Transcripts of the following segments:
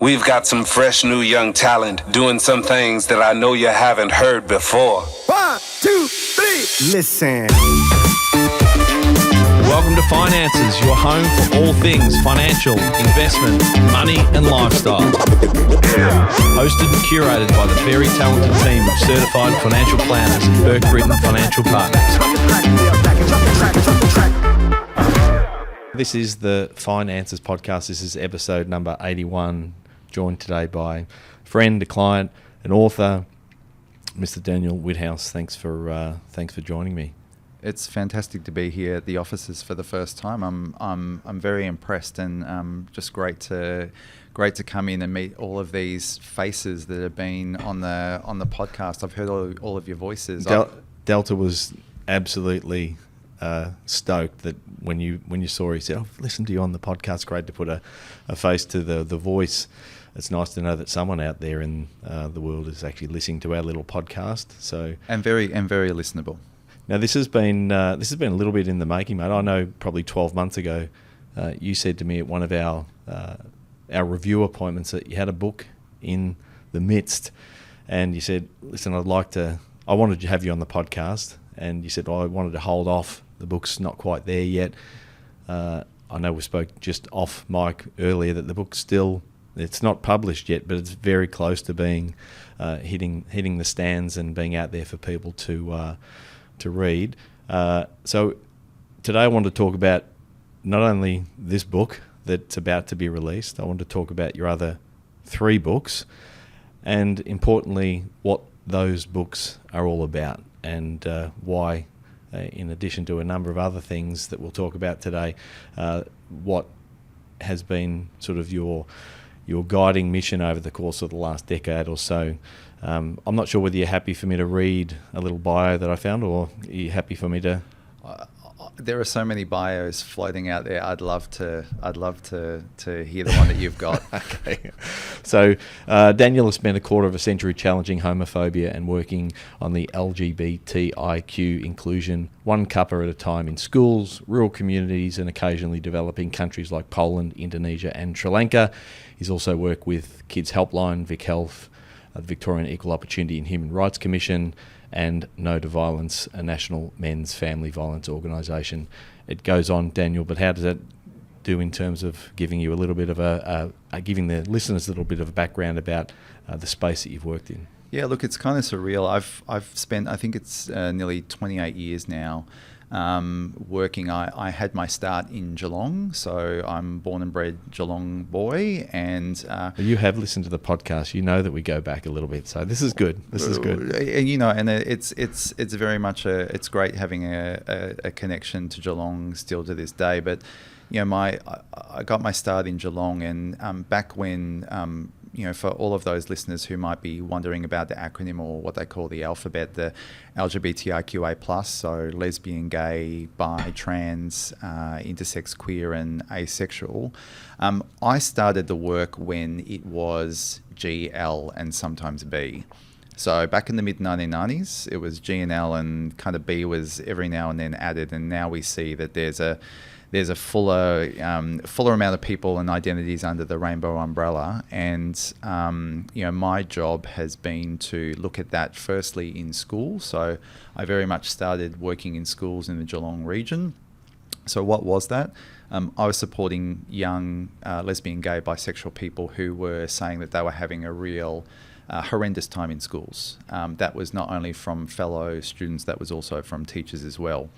We've got some fresh new young talent doing some things that I know you haven't heard before. 1, 2, 3, listen. Welcome to Finances, your home for all things financial, investment, money and lifestyle. Hosted and curated by the very talented team of certified financial planners and Burke Britain Financial Partners. This is the Finances podcast. This is episode number 81. Joined today by a friend, a client, an author, Mr. Daniel Witthaus. Thanks for joining me. It's fantastic to be here at the offices for the first time. I'm very impressed, and just great to come in and meet all of these faces that have been on the podcast. I've heard all of your voices. Delta was absolutely stoked that when you saw her, he said, "I've listened to you on the podcast. Great to put a face to the voice." It's nice to know that someone out there in the world is actually listening to our little podcast. So and very listenable. Now this has been a little bit in the making, mate. I know probably 12 months ago, you said to me at one of our review appointments that you had a book in the midst, and you said, "Listen, I wanted to have you on the podcast," and you said, "Well, I wanted to hold off. The book's not quite there yet." I know we spoke just off mic earlier that the book's still. It's not published yet, but it's very close to being hitting the stands and being out there for people to read. So today I want to talk about not only this book that's about to be released. I want to talk about your other 3 books, and importantly, what those books are all about, and why, in addition to a number of other things that we'll talk about today, what has been sort of your guiding mission over the course of the last decade or so. I'm not sure whether you're happy for me to read a little bio that I found, or are you happy for me to? There are so many bios floating out there. I'd love to hear the one that you've got. Okay. So Daniel has spent a quarter of a century challenging homophobia and working on the LGBTQ inclusion, one cuppa at a time in schools, rural communities, and occasionally developing countries like Poland, Indonesia, and Sri Lanka. He's also worked with Kids Helpline, Vic Health, the Victorian Equal Opportunity and Human Rights Commission, and No to Violence, a national men's family violence organisation. It goes on, Daniel, but how does that do in terms of giving you a little bit of giving the listeners a little bit of a background about the space that you've worked in? Yeah, look, it's kind of surreal. I've spent, I think it's nearly 28 years now working. I had my start in Geelong, so I'm born and bred Geelong boy, and you have listened to the podcast. You know that we go back a little bit, so this is good. This is good. And it's very much it's great having a connection to Geelong still to this day. But I got my start in Geelong, and back when. For all of those listeners who might be wondering about the acronym, or what they call the alphabet, the LGBTIQA+, so lesbian, gay, bi, trans, intersex, queer, and asexual. I started the work when it was G, L, and sometimes B. So back in the mid-1990s, it was G and L, and kind of B was every now and then added, and now we see that there's a fuller amount of people and identities under the rainbow umbrella, and my job has been to look at that firstly in school. So I very much started working in schools in the Geelong region. So what was that? I was supporting young lesbian, gay, bisexual people who were saying that they were having a real horrendous time in schools. That was not only from fellow students, that was also from teachers as well.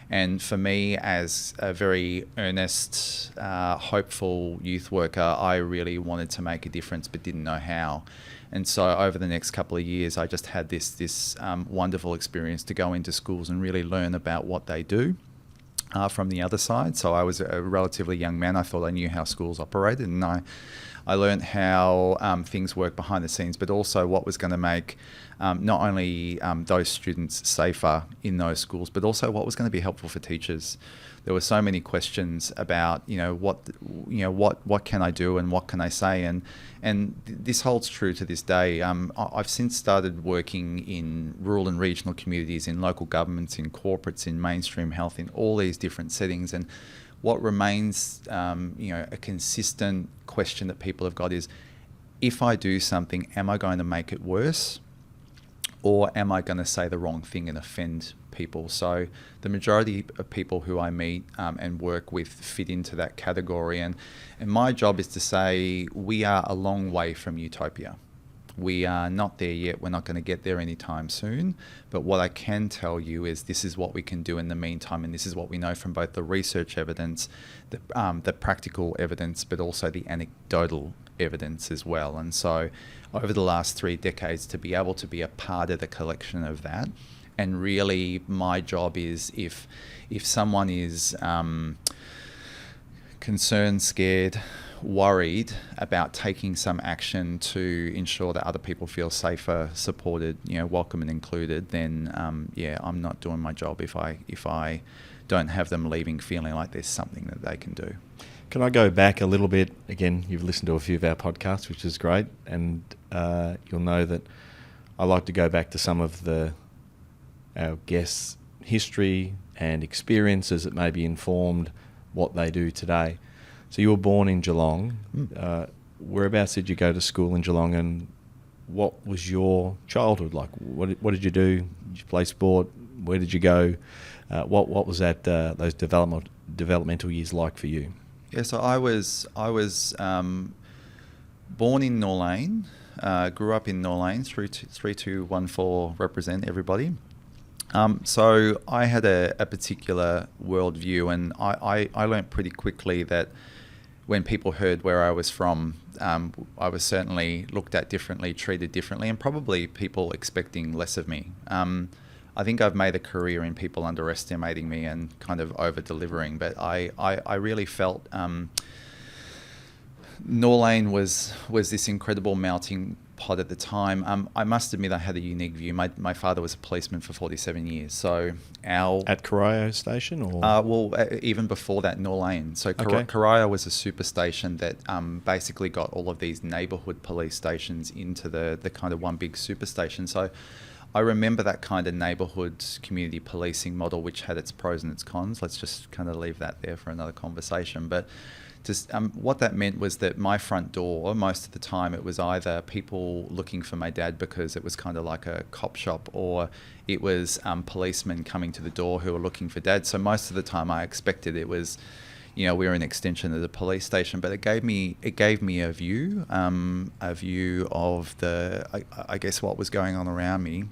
And for me, as a very earnest, hopeful youth worker, I really wanted to make a difference but didn't know how. And so over the next couple of years, I just had this wonderful experience to go into schools and really learn about what they do from the other side. So I was a relatively young man. I thought I knew how schools operated, and I learned how things work behind the scenes, but also what was going to make not only those students safer in those schools, but also what was going to be helpful for teachers. There were so many questions about, what can I do and what can I say, and this holds true to this day. I've since started working in rural and regional communities, in local governments, in corporates, in mainstream health, in all these different settings, and what remains, a consistent question that people have got is if I do something, am I going to make it worse? Or am I going to say the wrong thing and offend people? So the majority of people who I meet and work with fit into that category. And my job is to say we are a long way from utopia. We are not there yet. We're not going to get there anytime soon. But what I can tell you is this is what we can do in the meantime. And this is what we know from both the research evidence, the practical evidence, but also the anecdotal evidence as well. And so over the last 3 decades, to be able to be a part of the collection of that, and really my job is if someone is concerned, scared, worried about taking some action to ensure that other people feel safer, supported, welcome and included, then I'm not doing my job if I don't have them leaving feeling like there's something that they can do. Can I go back a little bit? Again, you've listened to a few of our podcasts, which is great, and you'll know that I like to go back to some of our guests' history and experiences that maybe informed what they do today. So you were born in Geelong. Whereabouts did you go to school in Geelong, and what was your childhood like? What did you do? Did you play sport? Where did you go? What was that those developmental years like for you? Yeah, so I was born in Norlane, grew up in Norlane, 3214 represent everybody. So I had a particular worldview, and I learnt pretty quickly that when people heard where I was from, I was certainly looked at differently, treated differently, and probably people expecting less of me. I think I've made a career in people underestimating me and kind of over-delivering, but I really felt Norlane was this incredible melting pot at the time. I must admit I had a unique view. My father was a policeman for 47 years, so At Corio Station, or even before that, Norlane. So Okay. Corio was a super station that basically got all of these neighbourhood police stations into the kind of one big super station. So I remember that kind of neighbourhood community policing model, which had its pros and its cons. Let's just kind of leave that there for another conversation. But just what that meant was that my front door, most of the time, it was either people looking for my dad because it was kind of like a cop shop, or it was policemen coming to the door who were looking for dad. So most of the time I expected it was, we were an extension of the police station, but it gave me a view of I guess what was going on around me.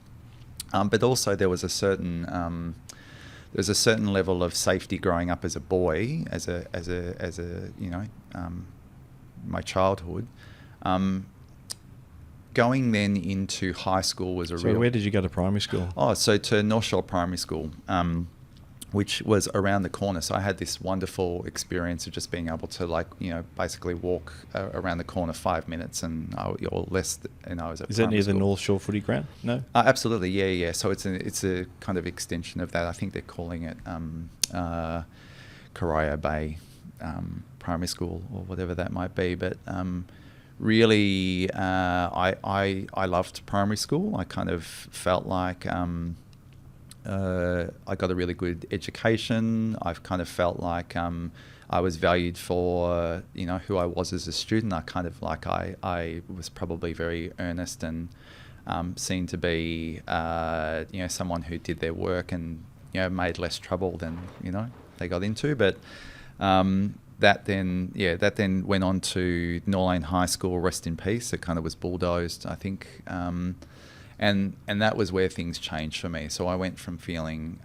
But also there was a certain level of safety growing up as a boy, as a my childhood. Going then into high school was So where did you go to primary school? So to North Shore Primary School, which was around the corner. So I had this wonderful experience of just being able to basically walk around the corner 5 minutes or less. And I was at Is that near school. the North Shore Footy Ground? No? Absolutely, yeah. So it's a kind of extension of that. I think they're calling it Corio Bay Primary School or whatever that might be. But really, I loved primary school. I kind of felt like I got a really good education. I've kind of felt like I was valued for who I was as a student. I kind of I was probably very earnest and seen to be someone who did their work and made less trouble than they got into. But that then went on to Norlane High School, rest in peace. It kind of was bulldozed, I think. And that was where things changed for me. So I went from feeling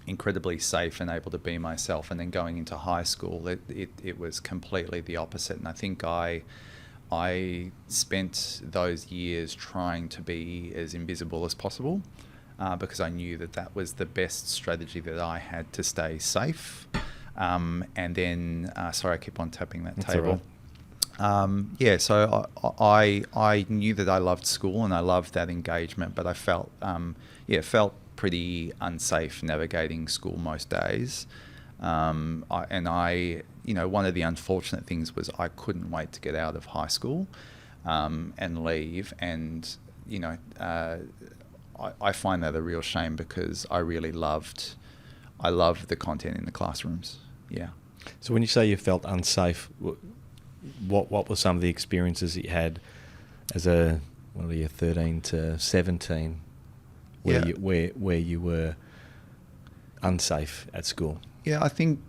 incredibly safe and able to be myself, and then going into high school, it was completely the opposite. And I think I spent those years trying to be as invisible as possible because I knew that was the best strategy that I had to stay safe. And then, sorry, I keep on tapping that That's table. all right. So I knew that I loved school and I loved that engagement, but I felt pretty unsafe navigating school most days. One of the unfortunate things was I couldn't wait to get out of high school and leave. And I find that a real shame because I really loved the content in the classrooms. Yeah. So when you say you felt unsafe, what were some of the experiences that you had as a 13 to 17, where you were unsafe at school? Yeah, I think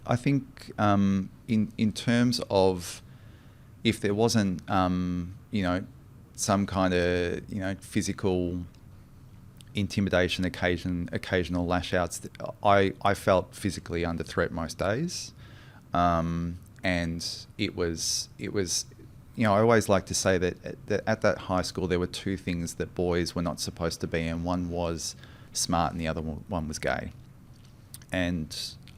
in terms of if there wasn't some kind of physical intimidation, occasional lash outs, I felt physically under threat most days, and it was I always like to say that at that high school there were two things that boys were not supposed to be, and one was smart and the other one was gay, and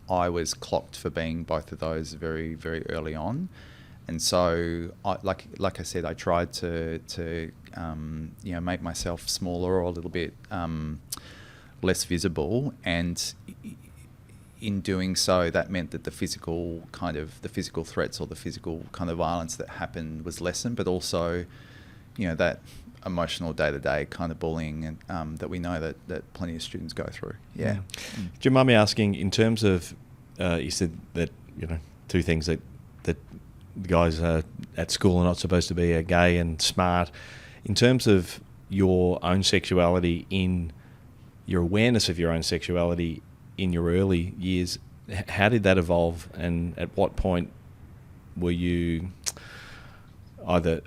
I was clocked for being both of those very, very early on. And so, like I said, I tried to make myself smaller or a little bit less visible, and in doing so, that meant that the physical threats or the physical kind of violence that happened was lessened, but also, that emotional day-to-day kind of bullying and that we know that plenty of students go through. Yeah. Do you mind me asking, in terms of, you said that two things that guys at school are not supposed to be are gay and smart. In terms of your own sexuality, in your awareness of your own sexuality in your early years, how did that evolve, and at what point were you either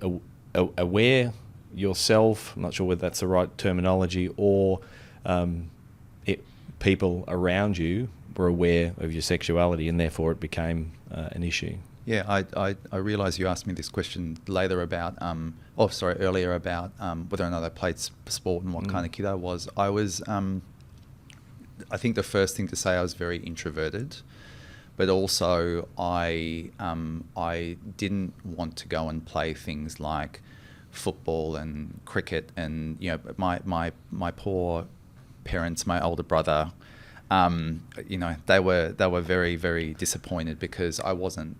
aware yourself, I'm not sure whether that's the right terminology, or people around you were aware of your sexuality and therefore it became an issue? Yeah, I realise you asked me this question earlier about whether or not I played sport and what kind of kid I was. I was, I think the first thing to say, I was very introverted, but also I didn't want to go and play things like football and cricket, and my poor parents, my older brother, they were very, very disappointed because I wasn't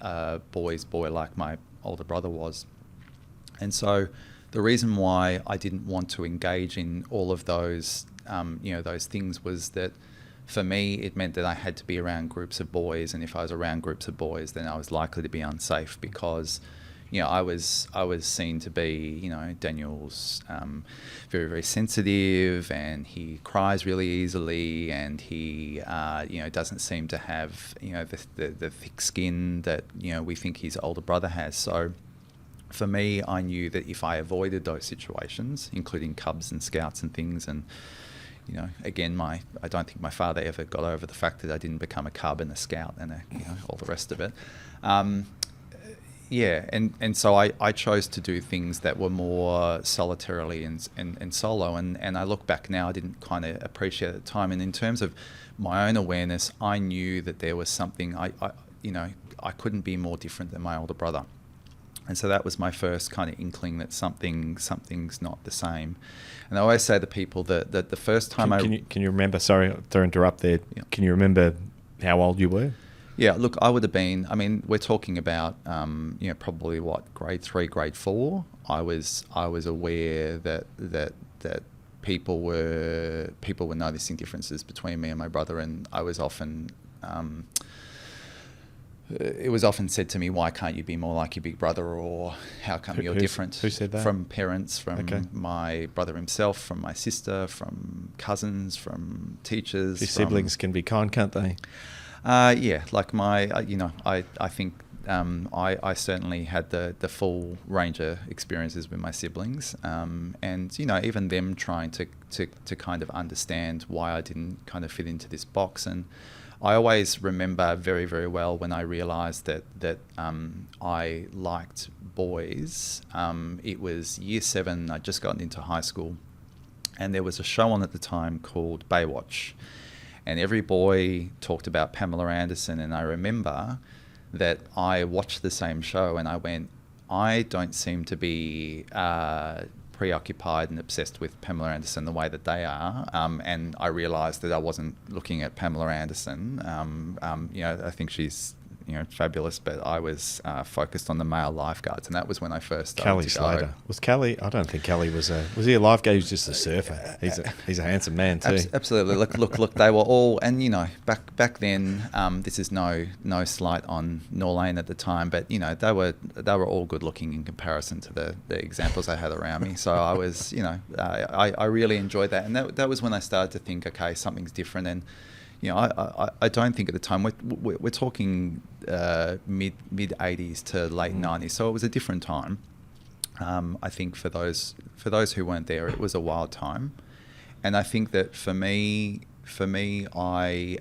a boy's boy like my older brother was. And so the reason why I didn't want to engage in all of those those things was that for me it meant that I had to be around groups of boys, and if I was around groups of boys then I was likely to be unsafe because I was seen to be, Daniel's very, very sensitive, and he cries really easily, and he, doesn't seem to have, the thick skin that, we think his older brother has. So for me, I knew that if I avoided those situations, including Cubs and Scouts and things, and, again, I don't think my father ever got over the fact that I didn't become a Cub and a Scout and all the rest of it. And so I chose to do things that were more solitarily and solo, and I look back now, I didn't kind of appreciate it at the time. And in terms of my own awareness, I knew that there was something, I couldn't be more different than my older brother. And so that was my first kind of inkling that something's not the same. And I always say to people that the first time Can you remember, sorry to interrupt there, Can you remember how old you were? Yeah, look, I would have been, we're talking about, probably grade 3, grade 4. I was aware that people were noticing differences between me and my brother, and I was often, it was often said to me, why can't you be more like your big brother, or how come you're different? Who said that? From parents, from my brother himself, from my sister, from cousins, from teachers. Your siblings can be kind, can't they? Like I think I certainly had the full range of experiences with my siblings, and even them trying to kind of understand why I didn't kind of fit into this box. And I always remember very, very well when I realised that I liked boys. It was year 7. I'd just gotten into high school, and there was a show on at the time called Baywatch. And every boy talked about Pamela Anderson, and I remember that I watched the same show and I went, I don't seem to be preoccupied and obsessed with Pamela Anderson the way that they are. And I realised that I wasn't looking at Pamela Anderson. I think she's fabulous, but I was focused on the male lifeguards, and that was when I first started Kelly to Slater. go. Was Kelly? I don't think Kelly was he a lifeguard? He was just a surfer. He's a handsome man too. Absolutely. Look. They were all, and back then, this is no slight on Norlane at the time, but they were all good looking in comparison to the examples I had around me. So I was, I really enjoyed that, and that was when I started to think, okay, something's different. And I don't think at the time we're talking mid 80s to late 90s, so it was a different time. I think for those who weren't there, it was a wild time, and I think that for me, I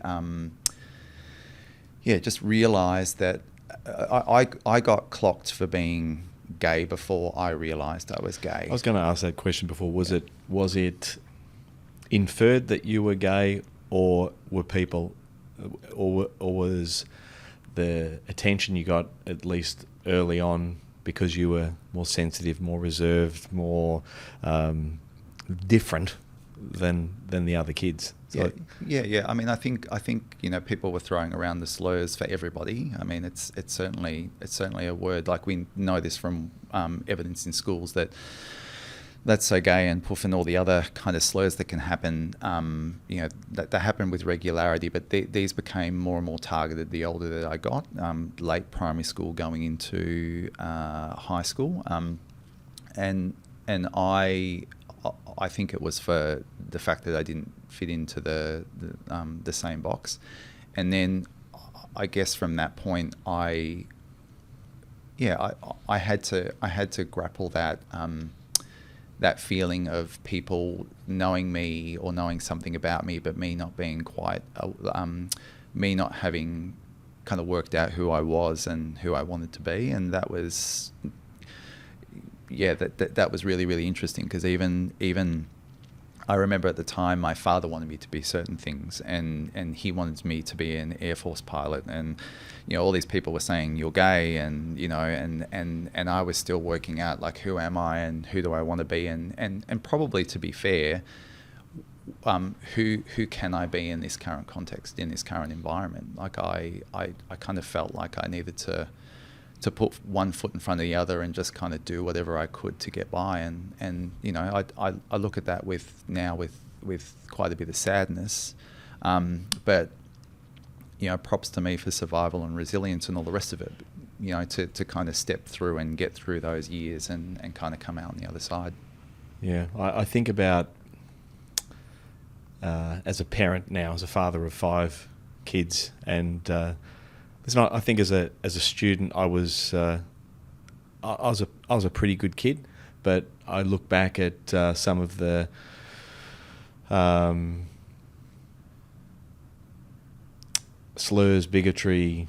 just realised that I got clocked for being gay before I realised I was gay. I was going to ask that question before. Was it inferred that you were gay, or were people, or was the attention you got at least early on because you were more sensitive, more reserved, more different than the other kids? So Yeah. I mean, I think people were throwing around the slurs for everybody. I mean, it's certainly a word. Like, we know this from evidence in schools that that's so gay and poof and all the other kind of slurs that can happen. That happen with regularity, but these became more and more targeted the older that I got. Late primary school, going into high school, and I think it was for the fact that I didn't fit into the same box, and then I guess from that point I had to grapple that feeling of people knowing me or knowing something about me, but me not being quite, me not having kind of worked out who I was and who I wanted to be, and that was, that was really, really interesting, because even I remember at the time my father wanted me to be certain things, and he wanted me to be an Air Force pilot, and all these people were saying you're gay, and and I was still working out, like, who am I and who do I want to be, and probably, to be fair, who can I be in this current context, in this current environment? Like, I kind of felt like I needed to put one foot in front of the other and just kind of do whatever I could to get by, and I look at that with quite a bit of sadness, but props to me for survival and resilience and all the rest of it, to kind of step through and get through those years and kind of come out on the other side. Yeah, I think about, as a parent now, as a father of 5 kids, and I think as a student I was a pretty good kid, but I look back at some of the slurs, bigotry,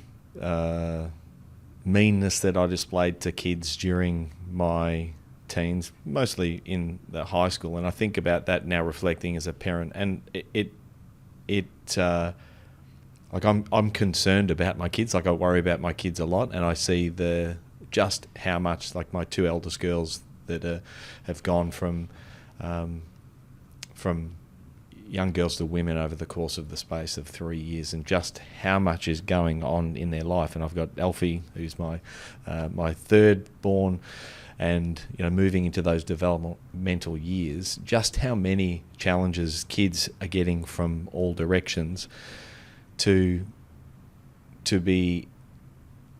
meanness that I displayed to kids during my teens, mostly in the high school, and I think about that now, reflecting as a parent, and it like, I'm concerned about my kids. Like, I worry about my kids a lot, and I see just how much, like, my 2 eldest girls that have gone from young girls to women over the course of the space of 3 years, and just how much is going on in their life. And I've got Alfie, who's my third born, and moving into those developmental years, just how many challenges kids are getting from all directions to be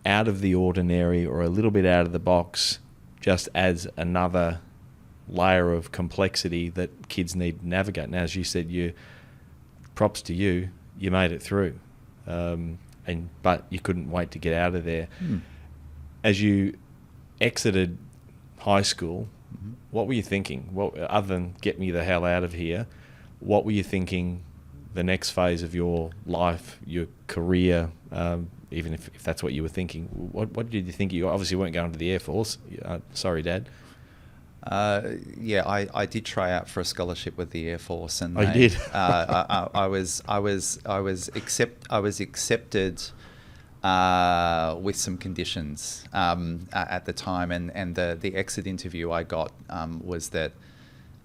out of the ordinary or a little bit out of the box, just adds another layer of complexity that kids need to navigate. Now, as you said, props to you, you made it through, but you couldn't wait to get out of there. As you exited high school, what were you thinking? Other than get me the hell out of here, what were you thinking the next phase of your life, your career, even if that's what you were thinking? What did you think? You obviously weren't going to the Air Force. Sorry, Dad. I did try out for a scholarship with the Air Force, and you did. I was accepted with some conditions at the time, and the exit interview I got was that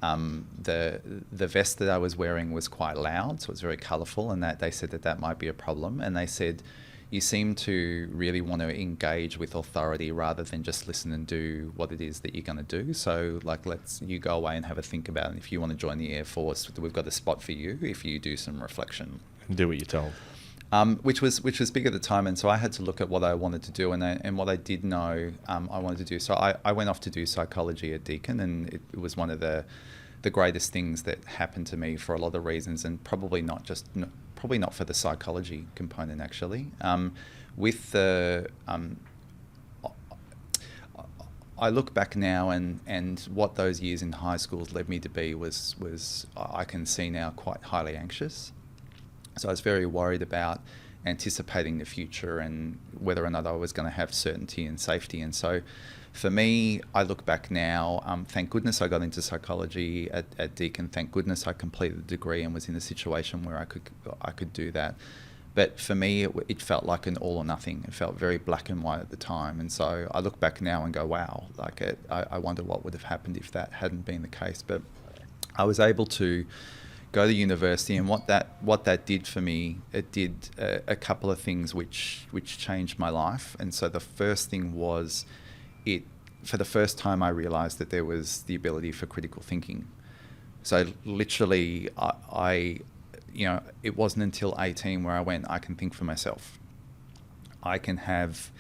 the vest that I was wearing was quite loud, so it was very colourful, and that they said that might be a problem, and they said, you seem to really want to engage with authority rather than just listen and do what it is that you're going to do. So like, you go away and have a think about it. If you want to join the Air Force, we've got a spot for you if you do some reflection. Do what you're told. Which was big at the time, and so I had to look at what I wanted to do and what I did know I wanted to do. So I went off to do psychology at Deakin, and it was one of the greatest things that happened to me for a lot of reasons, and probably not for the psychology component actually. I look back now and what those years in high schools led me to be was I can see now quite highly anxious. So I was very worried about anticipating the future and whether or not I was going to have certainty and safety. And so for me, I look back now, thank goodness I got into psychology at Deakin. Thank goodness I completed the degree and was in a situation where I could do that. But for me, it felt like an all or nothing. It felt very black and white at the time. And so I look back now and go, wow, I wonder what would have happened if that hadn't been the case. But I was able to go to university, and what that did for me, it did a couple of things which changed my life. And so the first thing was, for the first time I realised that there was the ability for critical thinking. So literally, it wasn't until 18 where I went, I can think for myself. I can have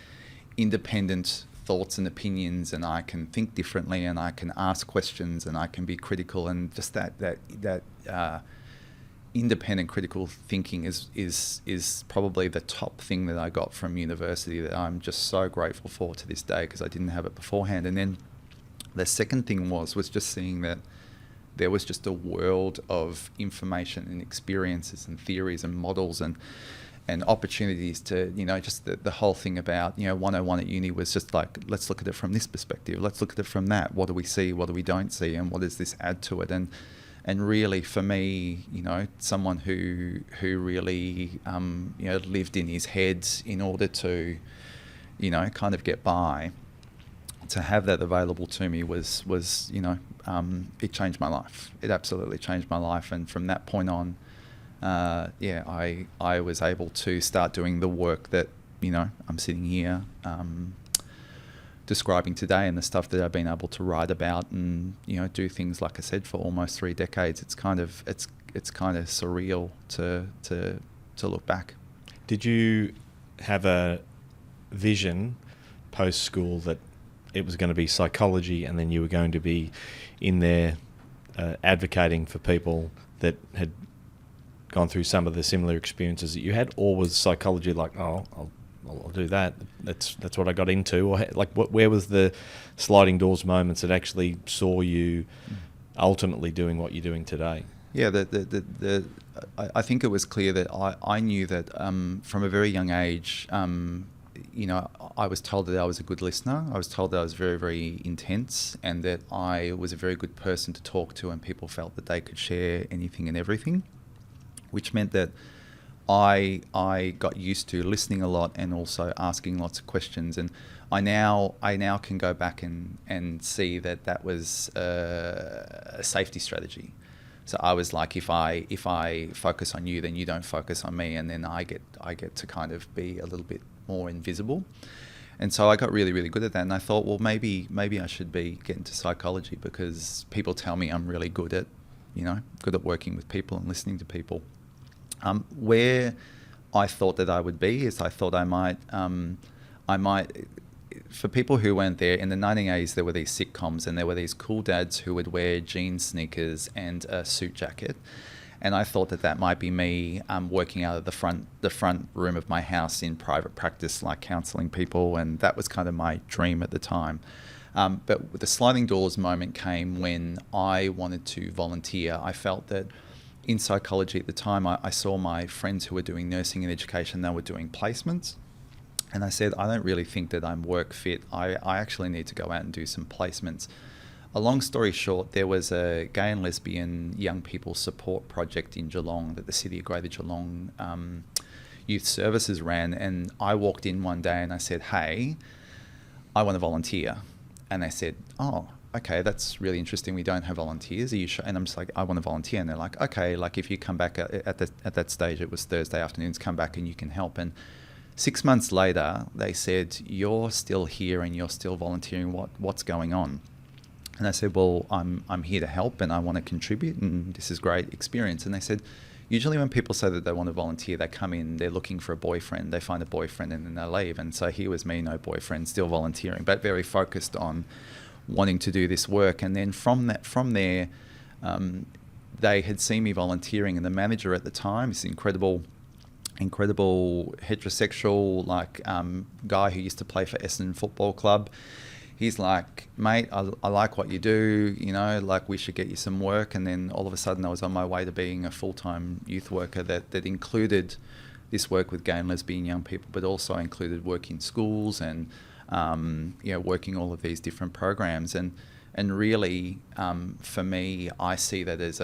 independent thoughts and opinions, and I can think differently, and I can ask questions, and I can be critical, and just that independent critical thinking is probably the top thing that I got from university that I'm just so grateful for to this day, because I didn't have it beforehand. And then the second thing was just seeing that there was just a world of information and experiences and theories and models and opportunities to, just the whole thing about, 101 at uni was just like, let's look at it from this perspective. Let's look at it from that. What do we see? What do we don't see? And what does this add to it? And really for me, someone who really, lived in his head in order to, kind of get by, to have that available to me was it changed my life. It absolutely changed my life. And from that point on, I was able to start doing the work that, I'm sitting here describing today, and the stuff that I've been able to write about and, do things, like I said, for almost 3 decades. It's kind of surreal to look back. Did you have a vision post-school that it was going to be psychology, and then you were going to be in there advocating for people that had gone through some of the similar experiences that you had, or was psychology like, oh, I'll do that. That's what I got into, or where was the sliding doors moments that actually saw you ultimately doing what you're doing today? Yeah, I think it was clear that I knew that from a very young age, I was told that I was a good listener. I was told that I was very, very intense, and that I was a very good person to talk to, and people felt that they could share anything and everything, which meant that I got used to listening a lot and also asking lots of questions. And I now can go back and see that was a safety strategy. So I was like, if I focus on you, then you don't focus on me, and then I get to kind of be a little bit more invisible. And so I got really, really good at that. And I thought, well, maybe I should be getting to psychology, because people tell me I'm really good at working with people and listening to people. Where I thought that I would be is I thought I might, for people who weren't there, in the 1980s, there were these sitcoms, and there were these cool dads who would wear jeans, sneakers, and a suit jacket. And I thought that might be me working out of the front room of my house in private practice, like counselling people, and that was kind of my dream at the time. But the sliding doors moment came when I wanted to volunteer. I felt that in psychology at the time, I saw my friends who were doing nursing and education, they were doing placements. And I said, I don't really think that I'm work fit. I actually need to go out and do some placements. A long story short, there was a gay and lesbian young people support project in Geelong that the City of Greater Geelong Youth Services ran. And I walked in one day and I said, hey, I want to volunteer. And they said, oh, okay, that's really interesting. We don't have volunteers. Are you sure? And I'm just like, I want to volunteer. And they're like, okay, like if you come back at that stage, it was Thursday afternoons, come back and you can help. And 6 months later, they said, "You're still here and you're still volunteering. What's going on?" And I said, "Well, I'm here to help and I want to contribute, and this is great experience." And they said, "Usually when people say that they want to volunteer, they come in, they're looking for a boyfriend, they find a boyfriend and then they leave." And so here was me, no boyfriend, still volunteering, but very focused on wanting to do this work. And then from there, they had seen me volunteering, and the manager at the time, this incredible heterosexual guy who used to play for Essendon Football Club, he's like, "Mate, I like what you do, we should get you some work." And then all of a sudden I was on my way to being a full-time youth worker that included this work with gay and lesbian young people, but also included work in schools and working all of these different programs. And really, for me, I see that as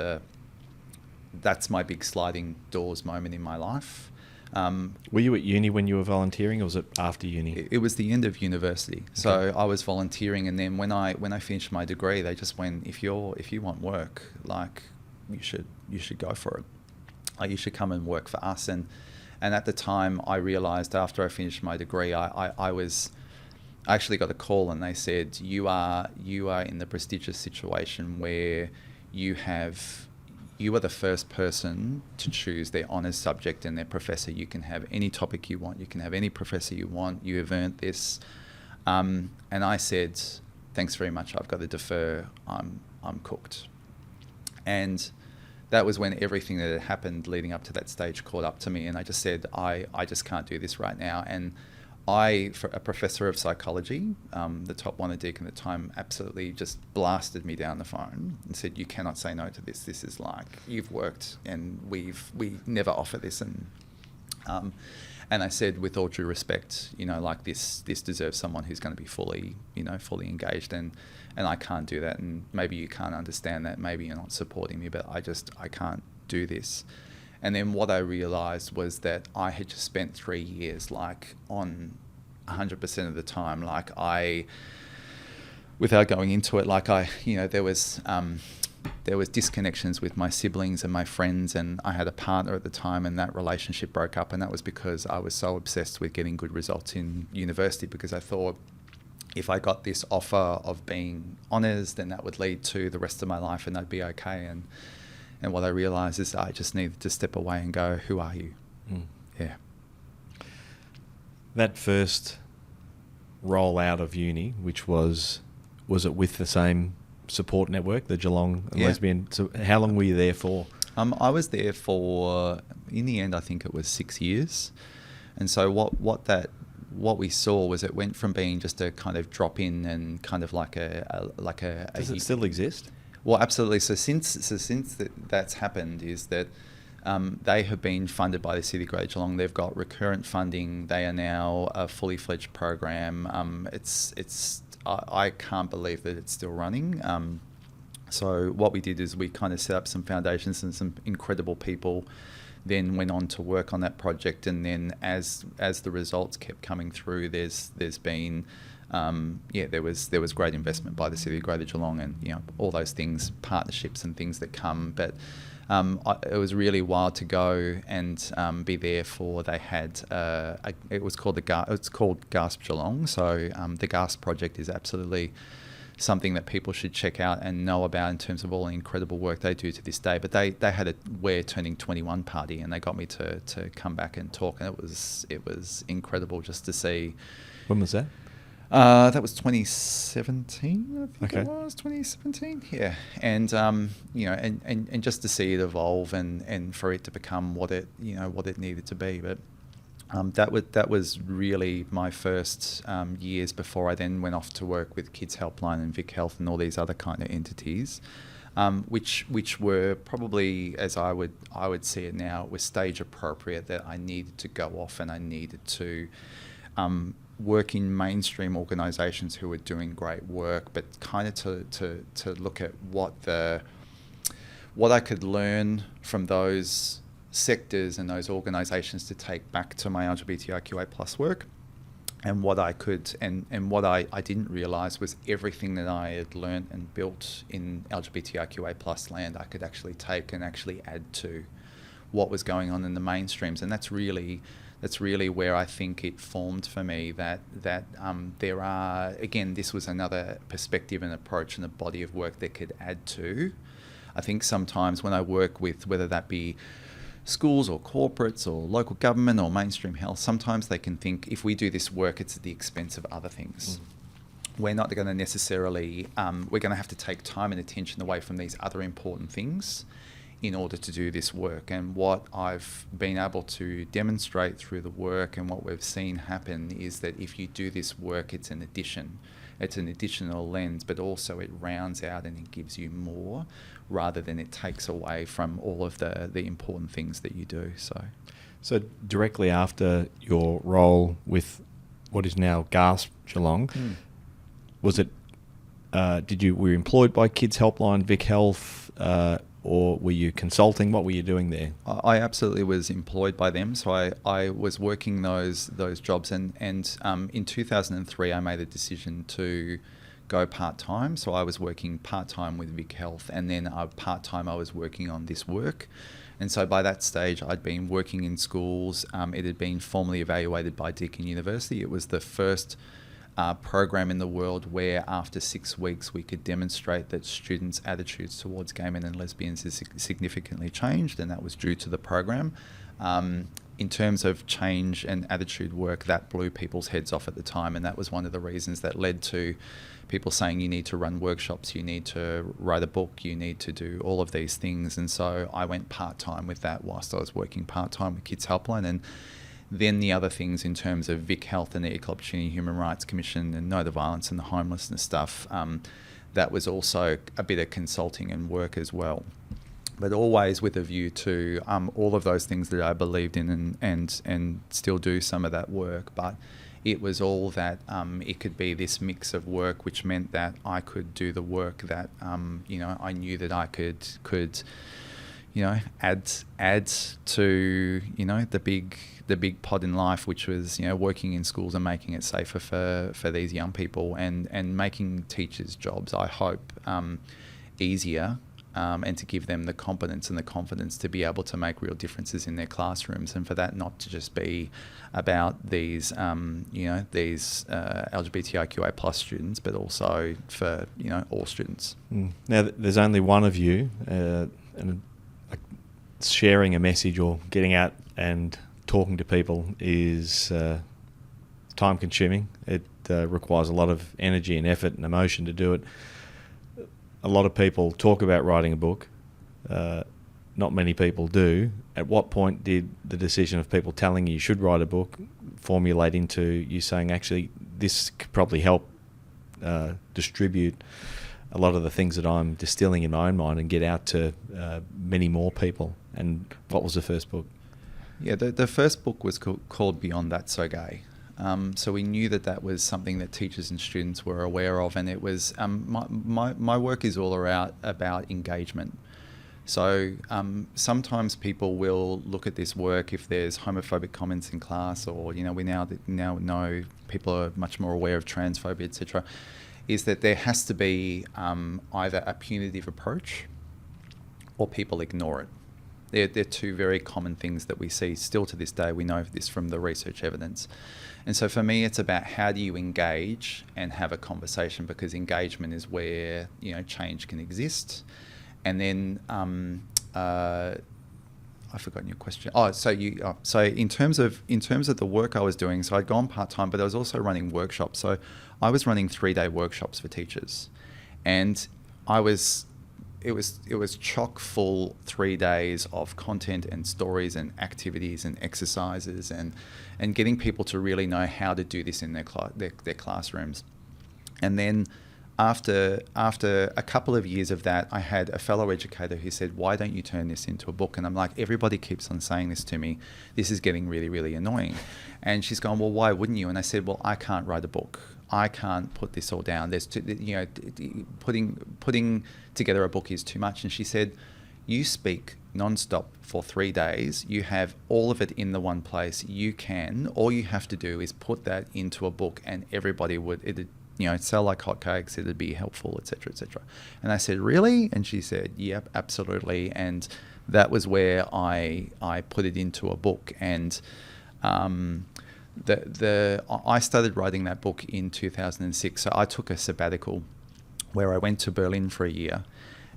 that's my big sliding doors moment in my life. Were you at uni when you were volunteering, or was it after uni? It was the end of university. Okay. So I was volunteering, and then when I finished my degree, they just went, if you want work, you should go for it. You should come and work for us. And at the time, I realized after I finished my degree, I actually got a call, and they said, you are in the prestigious situation where you are the first person to choose their honours subject and their professor. You can have any topic you want. You can have any professor you want. You have earned this. And I said, "Thanks very much. I've got to defer. I'm cooked." And that was when everything that had happened leading up to that stage caught up to me. And I just said, I just can't do this right now. And for a professor of psychology, the top one at Deakin at the time, absolutely just blasted me down the phone and said, "You cannot say no to this. This is you've worked, and we never offer this." And I said, with all due respect, this deserves someone who's going to be fully engaged, and I can't do that. And maybe you can't understand that. Maybe you're not supporting me, but I can't do this. And then what I realised was that I had just spent 3 years on 100% of the time. Without going into it, there was disconnections with my siblings and my friends, and I had a partner at the time, and that relationship broke up. And that was because I was so obsessed with getting good results in university, because I thought if I got this offer of being honours, then that would lead to the rest of my life and I'd be okay. And what I realised is I just needed to step away and go, "Who are you?" Yeah. That first roll out of uni, which was it with the same support network, the Geelong lesbian? So how long were you there for? I was there for, in the end, I think it was 6 years. And so what we saw was it went from being just a kind of drop in and kind of Does it still exist? Well, absolutely. So since that's happened, is that they have been funded by the City of Greater Geelong. They've got recurrent funding. They are now a fully fledged program. I can't believe that it's still running. So what we did is we kind of set up some foundations, and some incredible people then went on to work on that project. And then as the results kept coming through, there's been there was great investment by the City of Greater Geelong, and all those things, partnerships and things that come. But it was really wild to go and be there for. They had it's called GASP Geelong. So the GASP project is absolutely something that people should check out and know about in terms of all the incredible work they do to this day. But they had a We're Turning 21 party, and they got me to come back and talk, and it was incredible just to see. When was that? That was 2017, I think. Okay. It was 2017, yeah. And and just to see it evolve and for it to become what it needed to be. But that was really my first years before I then went off to work with Kids Helpline and Vic Health and all these other kind of entities, which were probably, as I would see it now, it was stage appropriate that I needed to go off and I needed to work in mainstream organisations who were doing great work, but kind of to look at what I could learn from those sectors and those organisations to take back to my LGBTIQA plus work, and what I could and what I didn't realise was everything that I had learnt and built in LGBTIQA plus land I could actually take and actually add to what was going on in the mainstreams. And that's really That's really where I think it formed for me that there are, again, this was another perspective and approach and a body of work that could add to. I think sometimes when I work with, whether that be schools or corporates or local government or mainstream health, sometimes they can think if we do this work, it's at the expense of other things. We're not going to necessarily, we're going to have to take time and attention away from these other important things in order to do this work. And what I've been able to demonstrate through the work and what we've seen happen is that if you do this work, it's an addition. It's an additional lens, but also it rounds out and it gives you more rather than it takes away from all of the important things that you do. So directly after your role with what is now GASP Geelong, was it, were you employed by Kids Helpline, Vic Health, or were you consulting? What were you doing there? I absolutely was employed by them. So I was working those jobs. And in 2003, I made a decision to go part-time. So I was working part-time with Vic Health, and then part-time I was working on this work. And so by that stage, I'd been working in schools. It had been formally evaluated by Deakin University. It was the first program in the world where after 6 weeks we could demonstrate that students' attitudes towards gay men and lesbians is significantly changed, and that was due to the program. In terms of change and attitude work, that blew people's heads off at the time, and that was one of the reasons that led to people saying you need to run workshops, you need to write a book, you need to do all of these things. And so I went part-time with that whilst I was working part-time with Kids Helpline. And then the other things in terms of Vic Health and the Equal Opportunity Human Rights Commission and No to Violence and the homelessness stuff, that was also a bit of consulting and work as well. But always with a view to all of those things that I believed in and still do some of that work. But it was all that it could be this mix of work, which meant that I could do the work that I knew that I could add to the big pod in life, which was working in schools and making it safer for these young people and making teachers' jobs, I hope, easier. And to give them the competence and the confidence to be able to make real differences in their classrooms, and for that not to just be about these LGBTIQA plus students, but also for all students. Now, there's only one of you, and sharing a message or getting out and talking to people is time consuming. It requires a lot of energy and effort and emotion to do it. A lot of people talk about writing a book. Not many people do. At what point did the decision of people telling you should write a book formulate into you saying, actually, this could probably help distribute a lot of the things that I'm distilling in my own mind and get out to many more people? And what was the first book? Yeah, the first book was called Beyond That So Gay. So we knew that was something that teachers and students were aware of, and it was my work is all about engagement. So sometimes people will look at this work if there's homophobic comments in class, or we now know people are much more aware of transphobia, etc. Is that there has to be either a punitive approach or people ignore it. They're two very common things that we see still to this day. We know this from the research evidence. And so for me, it's about how do you engage and have a conversation, because engagement is where change can exist. And then I've forgotten your question. So in terms of the work I was doing, so I'd gone part-time, but I was also running workshops. So I was running 3-day workshops for teachers, and it was chock full 3 days of content and stories and activities and exercises and getting people to really know how to do this in their classrooms. And then after a couple of years of that, I had a fellow educator who said, why don't you turn this into a book? And I'm like, everybody keeps on saying this to me. This is getting really, really annoying. And she's gone, well, why wouldn't you? And I said, well, I can't write a book. I can't put this all down. There's putting together a book is too much. And she said, you speak nonstop for 3 days. You have all of it in the one place. All you have to do is put that into a book, and everybody would sell like hotcakes. It'd be helpful, etc., etc. And I said, really? And she said, yep, absolutely. And that was where I put it into a book. And I started writing that book in 2006. So I took a sabbatical where I went to Berlin for a year.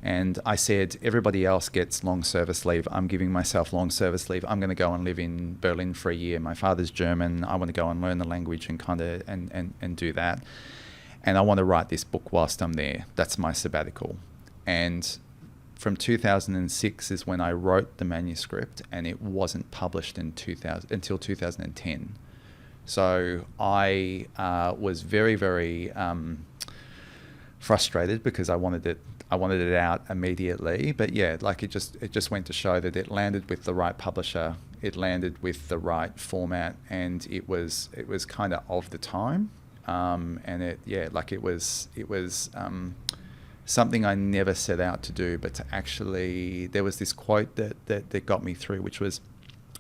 And I said, everybody else gets long service leave. I'm giving myself long service leave. I'm going to go and live in Berlin for a year. My father's German. I want to go and learn the language and kind of and do that. And I want to write this book whilst I'm there. That's my sabbatical. And from 2006 is when I wrote the manuscript, and it wasn't published until 2010. So I was very, very frustrated because I wanted it out immediately. But yeah, like it just went to show that it landed with the right publisher, it landed with the right format, and it was kind of the time. And it was something I never set out to do, but to actually, there was this quote that got me through, which was,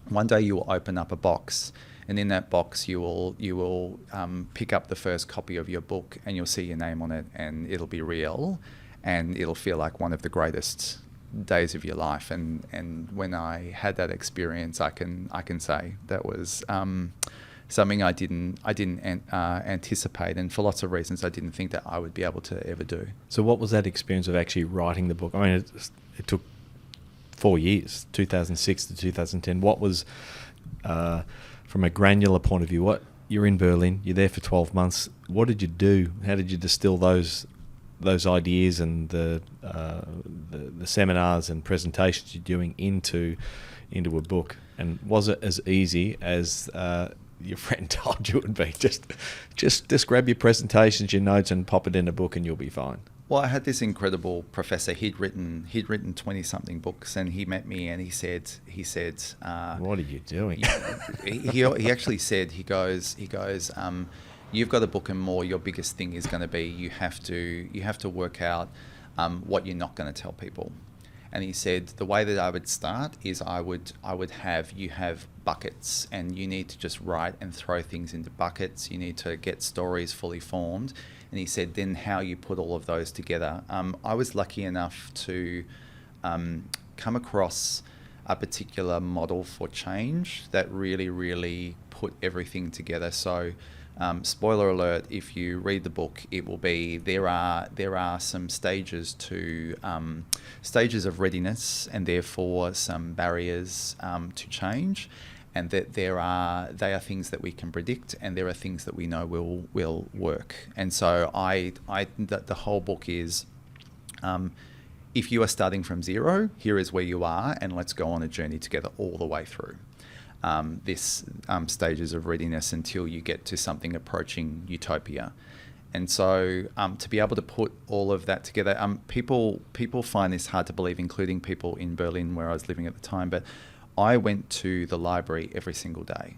one day you will open up a box, and in that box you will pick up the first copy of your book, and you'll see your name on it, and it'll be real, and it'll feel like one of the greatest days of your life. And when I had that experience, I can say that was something I didn't anticipate, and for lots of reasons I didn't think that I would be able to ever do. So what was that experience of actually writing the book? I mean, it took 4 years, 2006 to 2010. What was, from a granular point of view, what you're in Berlin, you're there for 12 months. What did you do? How did you distill those ideas and the seminars and presentations you're doing into a book? And was it as easy as your friend told you it would be? Just grab your presentations, your notes, and pop it in a book, and you'll be fine. Well, I had this incredible professor. He'd written 20-something books, and he met me and he said, what are you doing? he actually said, he goes, you've got a book, and more, your biggest thing is going to be you have to work out what you're not going to tell people. And he said the way that I would start is I would have buckets, and you need to just write and throw things into buckets. You need to get stories fully formed. And he said then how you put all of those together. I was lucky enough to come across a particular model for change that really, really put everything together. So spoiler alert, if you read the book, it will be, there are some stages of readiness, and therefore some barriers to change, and that they are things that we can predict, and there are things that we know will work. And so the whole book is, if you are starting from zero, here is where you are, and let's go on a journey together all the way through this stages of readiness until you get to something approaching utopia. And so to be able to put all of that together, people find this hard to believe, including people in Berlin where I was living at the time, but I went to the library every single day.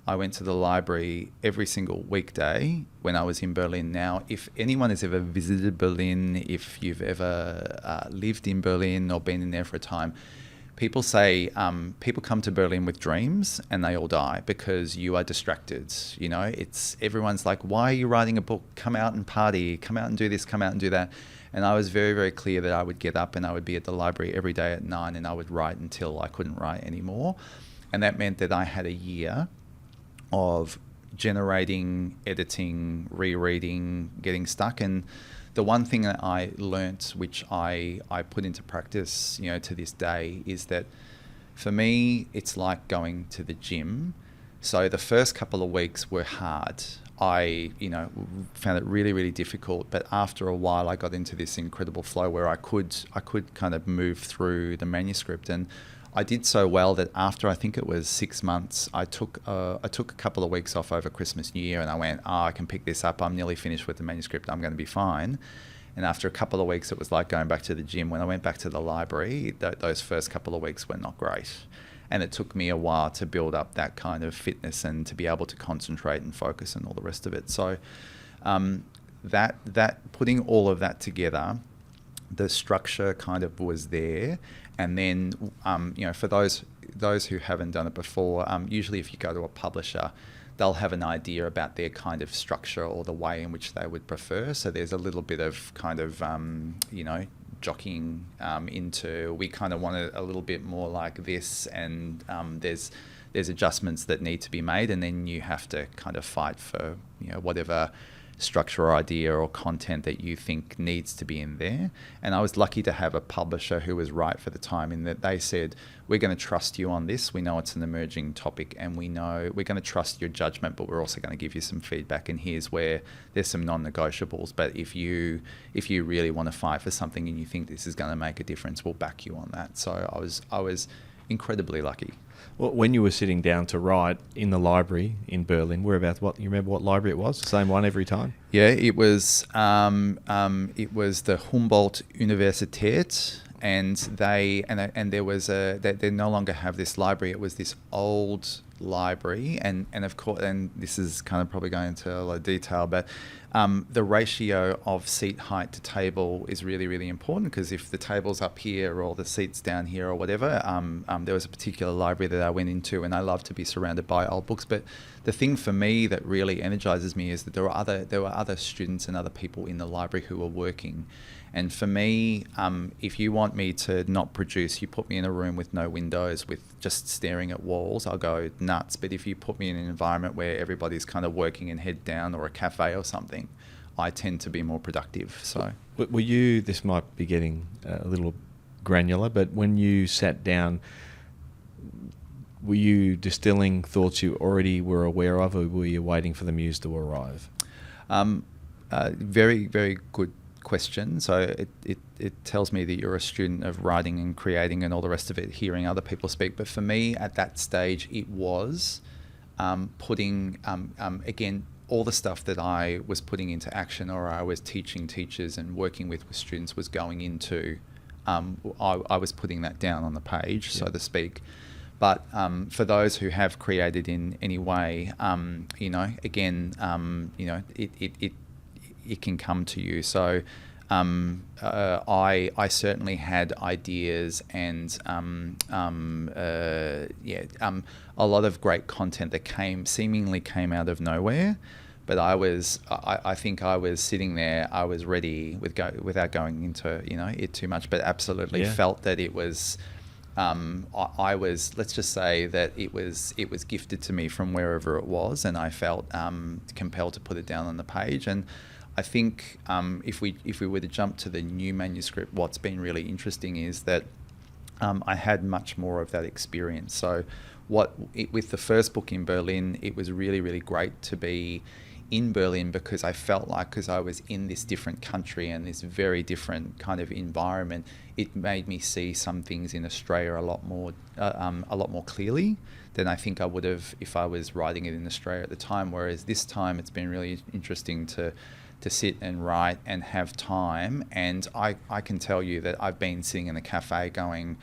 I went to the library every single weekday when I was in Berlin. Now, if anyone has ever visited Berlin, if you've ever lived in Berlin or been in there for a time, people say people come to Berlin with dreams and they all die because you are distracted. You know, everyone's like, why are you writing a book? Come out and party, come out and do this, come out and do that. And I was very, very clear that I would get up and I would be at the library every day at 9, and I would write until I couldn't write anymore. And that meant that I had a year of generating, editing, rereading, getting stuck. And the one thing that I learnt, which I put into practice, you know, to this day, is that for me, it's like going to the gym. So the first couple of weeks were hard. I, found it really, really difficult. But after a while, I got into this incredible flow where I could kind of move through the manuscript. And I did so well that after, I think it was 6 months, I took a couple of weeks off over Christmas, New Year, and I went, I can pick this up. I'm nearly finished with the manuscript. I'm going to be fine. And after a couple of weeks, it was like going back to the gym. When I went back to the library, those first couple of weeks were not great. And it took me a while to build up that kind of fitness and to be able to concentrate and focus and all the rest of it. So that putting all of that together, the structure kind of was there. And then, for those who haven't done it before, usually if you go to a publisher, they'll have an idea about their kind of structure or the way in which they would prefer. So there's a little bit of kind of, jockeying into, we kind of want it a little bit more like this, and there's there's adjustments that need to be made, and then you have to kind of fight for, you know, whatever structure or idea or content that you think needs to be in there. And I was lucky to have a publisher who was right for the time, in that they said, we're going to trust you on this. We know it's an emerging topic, and we know we're going to trust your judgment, but we're also going to give you some feedback, and here's where there's some non-negotiables. But if you really want to fight for something and you think this is going to make a difference, we'll back you on that. So I was incredibly lucky. Well, when you were sitting down to write in the library in Berlin, whereabouts? You remember what library it was? Same one every time? Yeah, it was the Humboldt Universität, and there was they no longer have this library. It was this old library, and of course, and this is kind of probably going into a lot of detail, but the ratio of seat height to table is really, really important, because if the table's up here or the seat's down here or whatever, there was a particular library that I went into, and I love to be surrounded by old books. But the thing for me that really energizes me is that there were other students and other people in the library who were working. And for me, if you want me to not produce, you put me in a room with no windows, with just staring at walls, I'll go nuts. But if you put me in an environment where everybody's kind of working and head down, or a cafe or something, I tend to be more productive. So, were you? This might be getting a little granular, but when you sat down, were you distilling thoughts you already were aware of, or were you waiting for the muse to arrive? Very, very good question. So it tells me that you're a student of writing and creating and all the rest of it, hearing other people speak. But for me at that stage, it was putting, again, all the stuff that I was putting into action, or I was teaching teachers and working with students, was going into, I was putting that down on the page, so to speak. But for those who have created in any way, again, it can come to you. So I certainly had ideas and a lot of great content that seemingly came out of nowhere. But I think I was sitting there, I was ready without going into it too much, but absolutely felt that it was. I was, let's just say that it was gifted to me from wherever it was, and I felt compelled to put it down on the page. And I think if we were to jump to the new manuscript, what's been really interesting is that I had much more of that experience. So with the first book in Berlin, it was really, really great to be in Berlin, because I felt like, because I was in this different country and this very different kind of environment, it made me see some things in Australia a lot more clearly than I think I would have if I was writing it in Australia at the time. Whereas this time, it's been really interesting to sit and write and have time. And I can tell you that I've been sitting in a cafe going,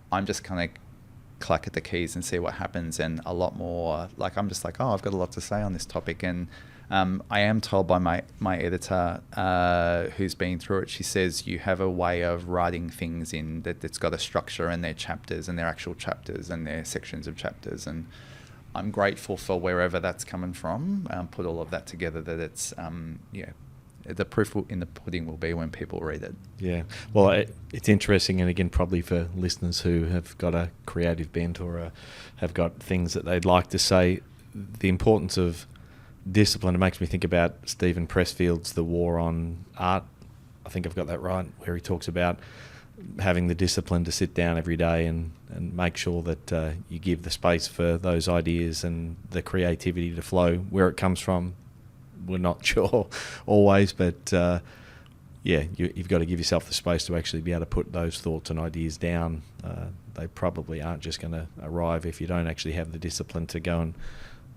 I'm just kind of clack at the keys and see what happens, and a lot more like, I'm just like, oh, I've got a lot to say on this topic. And I am told by my editor, who's been through it, she says you have a way of writing things in that's got a structure, and their chapters and their actual chapters and their sections of chapters. And I'm grateful for wherever that's coming from. Put all of that together, that it's the proof in the pudding will be when people read it. Yeah, well, it's interesting, and again, probably for listeners who have got a creative bent or have got things that they'd like to say, the importance of discipline. It makes me think about Stephen Pressfield's The War on Art. I think I've got that right, where he talks about having the discipline to sit down every day and make sure that you give the space for those ideas and the creativity to flow. Where it comes from, we're not sure always, but you've got to give yourself the space to actually be able to put those thoughts and ideas down. They probably aren't just going to arrive if you don't actually have the discipline to go and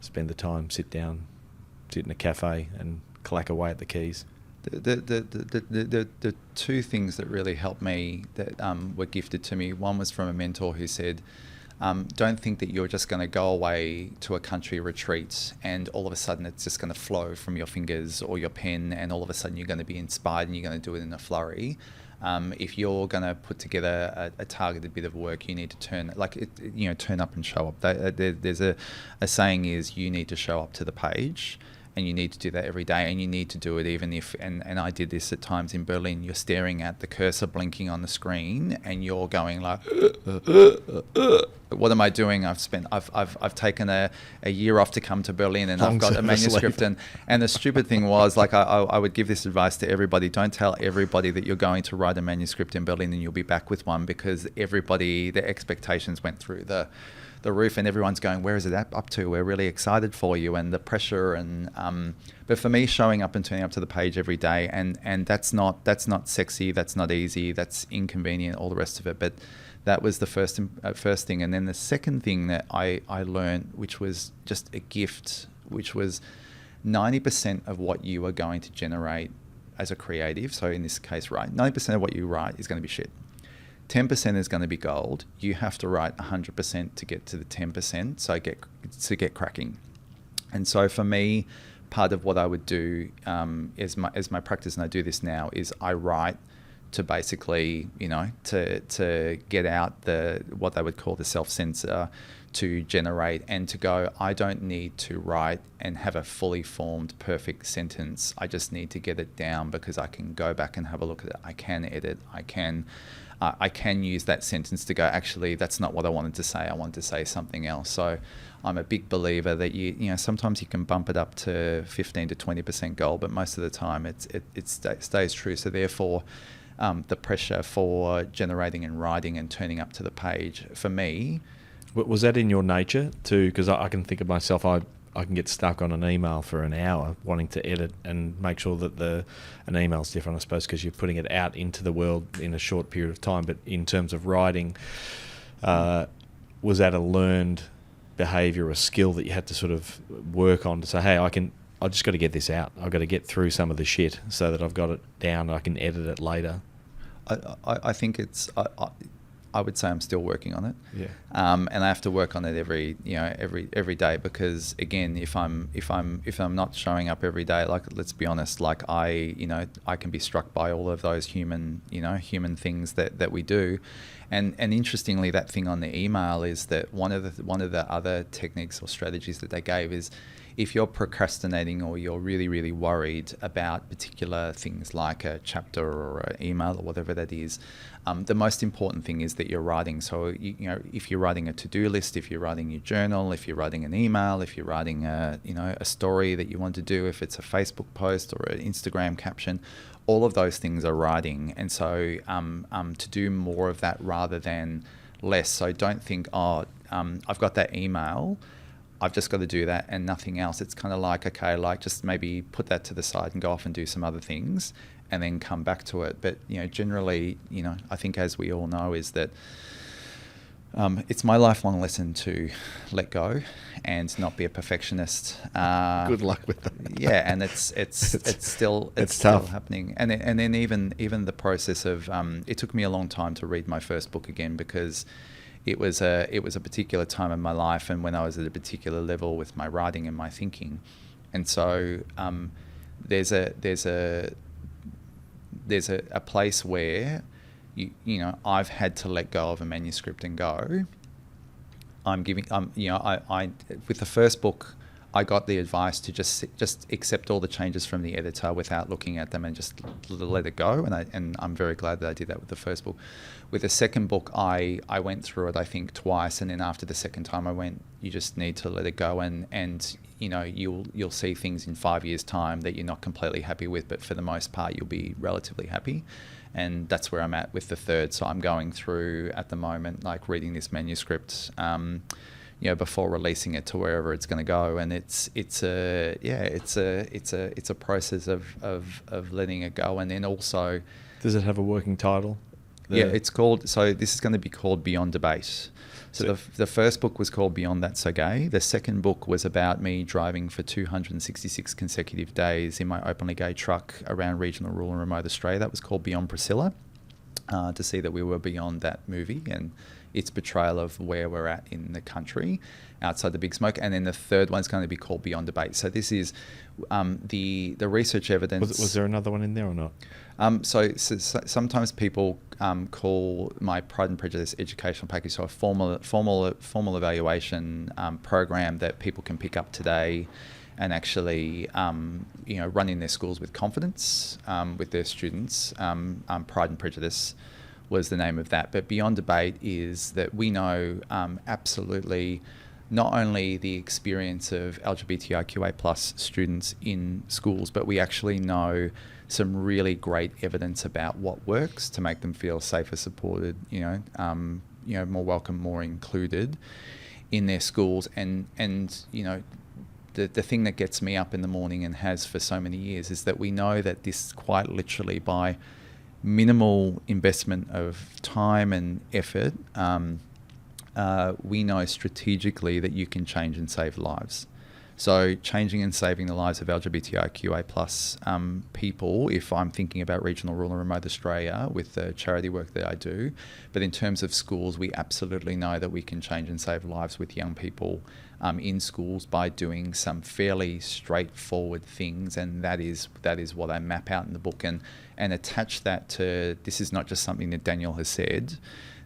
spend the time, sit in a cafe and clack away at the keys. The two things that really helped me that were gifted to me, one was from a mentor who said, don't think that you're just going to go away to a country retreat and all of a sudden it's just going to flow from your fingers or your pen, and all of a sudden you're going to be inspired and you're going to do it in a flurry. If you're going to put together a targeted bit of work, you need to turn up and show up. There's a saying is, you need to show up to the page. And you need to do that every day, and you need to do it even if, and I did this at times in Berlin, you're staring at the cursor blinking on the screen and you're going like, what am I doing? I've taken a year off to come to Berlin, and I've got a manuscript. And the stupid thing was, like, I would give this advice to everybody: don't tell everybody that you're going to write a manuscript in Berlin and you'll be back with one, because everybody, their expectations went through the roof, and everyone's going, where is it up to? We're really excited for you, and the pressure. And but for me, showing up and turning up to the page every day, and that's not sexy, that's not easy, that's inconvenient, all the rest of it. But that was the first thing. And then the second thing that I learned, which was just a gift, which was 90% of what you are going to generate as a creative, so in this case, 90% of what you write is going to be shit. 10% is going to be gold. You have to write 100% to get to the 10%, so get cracking. And so for me, part of what I would do as my practice, and I do this now, is I write to basically, to get out what they would call the self-censor, to generate and to go, I don't need to write and have a fully formed perfect sentence. I just need to get it down, because I can go back and have a look at it. I can edit. I can use that sentence to go, actually, that's not what I wanted to say. I wanted to say something else. So I'm a big believer that you sometimes you can bump it up to 15 to 20% gold, but most of the time it stays true. So therefore, the pressure for generating and writing and turning up to the page, for me... Was that in your nature too? Because I can think of myself, I can get stuck on an email for an hour wanting to edit and make sure that an email's different, I suppose, because you're putting it out into the world in a short period of time. But in terms of writing, was that a learned behaviour, a skill that you had to sort of work on to say, hey, I just got to get this out. I've got to get through some of the shit so that I've got it down and I can edit it later? I think it's... I would say I'm still working on it. Yeah. And I have to work on it every day, because again, if I'm not showing up every day, like, let's be honest, like I can be struck by all of those human things that we do. And interestingly, that thing on the email is that one of the other techniques or strategies that they gave is, if you're procrastinating or you're really, really worried about particular things like a chapter or an email or whatever that is, the most important thing is that you're writing. So, if you're writing a to-do list, if you're writing your journal, if you're writing an email, if you're writing a story that you want to do, if it's a Facebook post or an Instagram caption, all of those things are writing. And so to do more of that rather than less. So don't think, I've got that email, I've just got to do that and nothing else. It's kind of like, okay, like just maybe put that to the side and go off and do some other things and then come back to it. But, generally, I think, as we all know, is that it's my lifelong lesson to let go and not be a perfectionist. Good luck with that. Yeah, and it's still happening. And then even the process of it took me a long time to read my first book again, because it was a particular time in my life, and when I was at a particular level with my writing and my thinking. And so there's a place where I've had to let go of a manuscript and go, I with the first book, I got the advice to just accept all the changes from the editor without looking at them and just let it go. And I'm very glad that I did that with the first book. With the second book, I went through it, I think, twice. And then after the second time, I went, you just need to let it go. And you'll see things in 5 years' time that you're not completely happy with, but for the most part, you'll be relatively happy. And that's where I'm at with the third. So I'm going through at the moment, like reading this manuscript, before releasing it to wherever it's going to go. And it's a process of letting it go. And then also, does it have a working title? It's called, so this is going to be called Beyond Debate. So the first book was called Beyond That's So Gay. The second book was about me driving for 266 consecutive days in my openly gay truck around regional, rural and remote Australia. That was called Beyond Priscilla, to see that we were beyond that movie and its portrayal of where we're at in the country outside the big smoke. And then the third one's going to be called Beyond Debate. So this is the research evidence. Was there another one in there or not? So sometimes people call my Pride and Prejudice educational package, so a formal evaluation program that people can pick up today and actually run in their schools with confidence with their students. Pride and Prejudice was the name of that. But Beyond Debate is that we know absolutely not only the experience of LGBTIQA plus students in schools, but we actually know some really great evidence about what works to make them feel safer, supported, more welcome, more included in their schools. And the thing that gets me up in the morning and has for so many years is that we know that this quite literally, by minimal investment of time and effort, we know strategically that you can change and save lives. So changing and saving the lives of LGBTIQA plus people, if I'm thinking about regional, rural and remote Australia with the charity work that I do, but in terms of schools, we absolutely know that we can change and save lives with young people in schools by doing some fairly straightforward things, and that is what I map out in the book and attach that to, this is not just something that Daniel has said.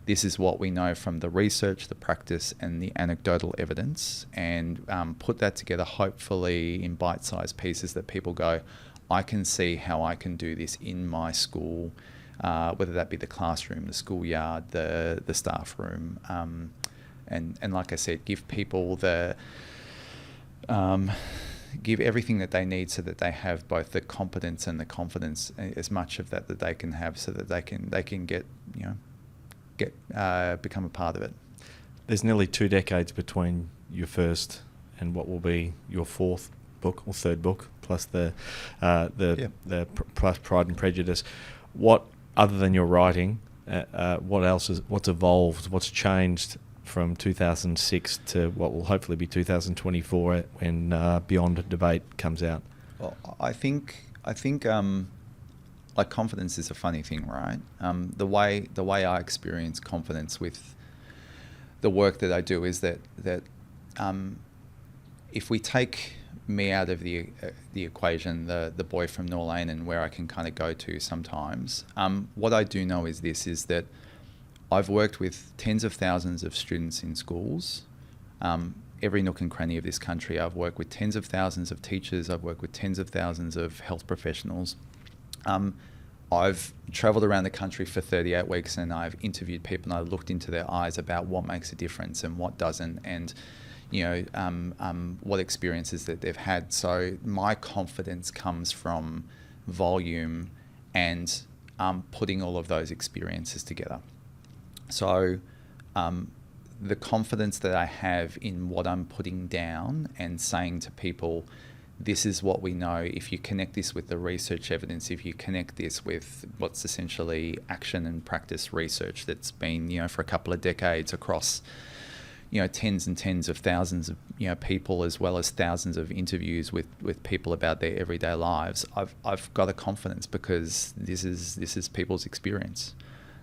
This is what we know from the research, the practice, and the anecdotal evidence, and put that together, hopefully in bite-sized pieces that people go, I can see how I can do this in my school, whether that be the classroom, the schoolyard, the staff room, and like I said, give people give everything that they need so that they have both the competence and the confidence, as much of that they can have, so that they can get become a part of it. There's nearly 2 decades between your first and what will be your fourth book or third book, plus the Pride and Prejudice. What, other than your writing, what's evolved, what's changed from 2006 to what will hopefully be 2024 when Beyond Debate comes out? Well, I think like confidence is a funny thing, right? The way I experience confidence with the work that I do is that if we take me out of the equation, the boy from Norlane and where I can kind of go to sometimes, what I do know is that I've worked with tens of thousands of students in schools, every nook and cranny of this country. I've worked with tens of thousands of teachers. I've worked with tens of thousands of health professionals. I've travelled around the country for 38 weeks and I've interviewed people and I've looked into their eyes about what makes a difference and what doesn't, and what experiences that they've had. So my confidence comes from volume and putting all of those experiences together. So the confidence that I have in what I'm putting down and saying to people, this is what we know. If you connect this with the research evidence, if you connect this with what's essentially action and practice research that's been, for a couple of decades across, tens and tens of thousands of, people, as well as thousands of interviews with people about their everyday lives, I've got a confidence because this is people's experience.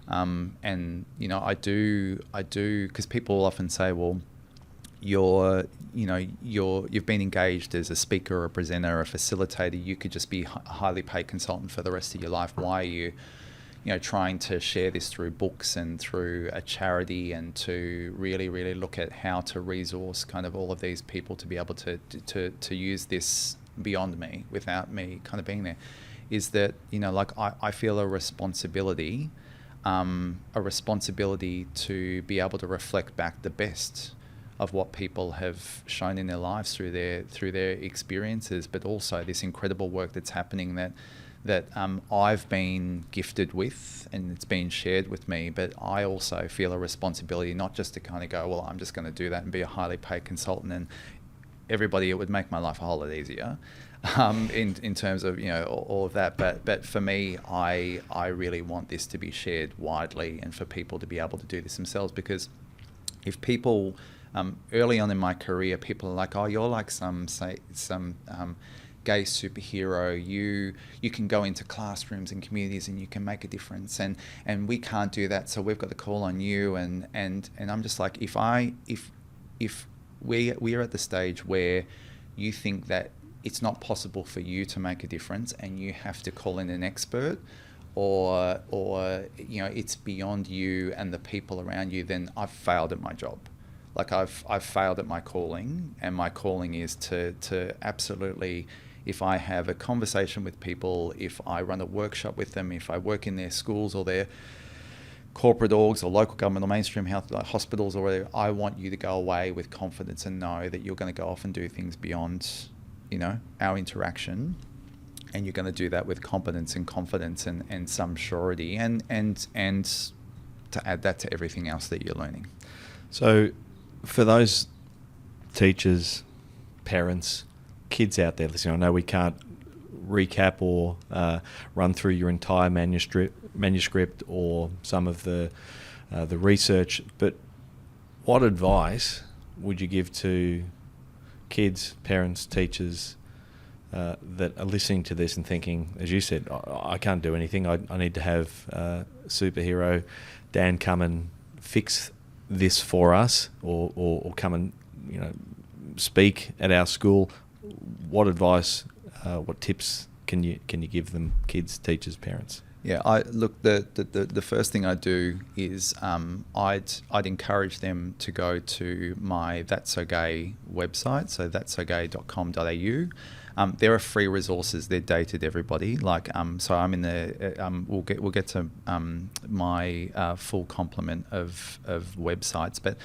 And I do, because people often say, well, you've been engaged as a speaker or a presenter or a facilitator. You could just be a highly paid consultant for the rest of your life. Why are you, trying to share this through books and through a charity, and to really, really look at how to resource kind of all of these people to be able to use this beyond me, without me kind of being there? Is that, I feel a responsibility to be able to reflect back the best of what people have shown in their lives through their experiences, but also this incredible work that's happening that I've been gifted with and it's been shared with me. But I also feel a responsibility not just to kind of go, well, I'm just going to do that and be a highly paid consultant, and everybody, it would make my life a whole lot easier in terms of all of that. But for me, I really want this to be shared widely and for people to be able to do this themselves, because if people early on in my career, people are like, oh, you're like some gay superhero. You can go into classrooms and communities and you can make a difference, and we can't do that, so we've got to call on you. And I'm just like, if we are at the stage where you think that it's not possible for you to make a difference and you have to call in an expert, or it's beyond you and the people around you, then I've failed at my job. Like I've failed at my calling, and my calling is to absolutely, if I have a conversation with people, if I run a workshop with them, if I work in their schools or their corporate orgs or local government or mainstream health, like hospitals or whatever, I want you to go away with confidence and know that you're going to go off and do things beyond, our interaction. And you're going to do that with competence and confidence and some surety and to add that to everything else that you're learning. So for those teachers, parents, kids out there listening, I know we can't recap or run through your entire manuscript or some of the research, but what advice would you give to kids, parents, teachers that are listening to this and thinking, as you said, I can't do anything, I need to have superhero Dan come and fix this for us, or come and speak at our school? What advice, what tips can you give them, kids, teachers, parents? Yeah, the first thing I do is I'd encourage them to go to my That's So Gay website, so that'ssogay.com.au. There are free resources. They're dated, everybody. So I'm in the. We'll get to my full complement of websites, but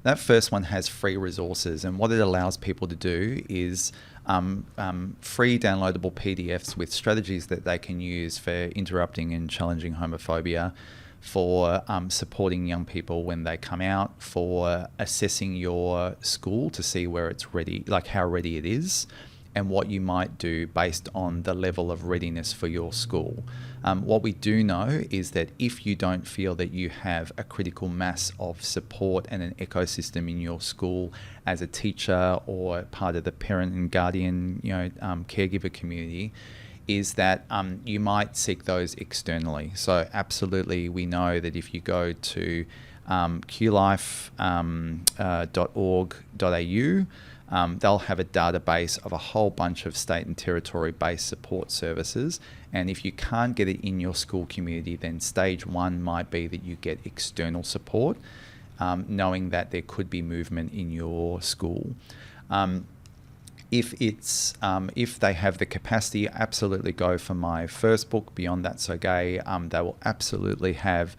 that first one has free resources, and what it allows people to do is free downloadable PDFs with strategies that they can use for interrupting and challenging homophobia, for supporting young people when they come out, for assessing your school to see where it's ready, like how ready it is, and what you might do based on the level of readiness for your school. What we do know is that if you don't feel that you have a critical mass of support and an ecosystem in your school as a teacher or part of the parent and guardian, caregiver community, is that you might seek those externally. So absolutely, we know that if you go to qlife.org.au, they'll have a database of a whole bunch of state and territory-based support services. And if you can't get it in your school community, then stage one might be that you get external support, knowing that there could be movement in your school. If they have the capacity, absolutely go for my first book, Beyond That So Gay. They will absolutely have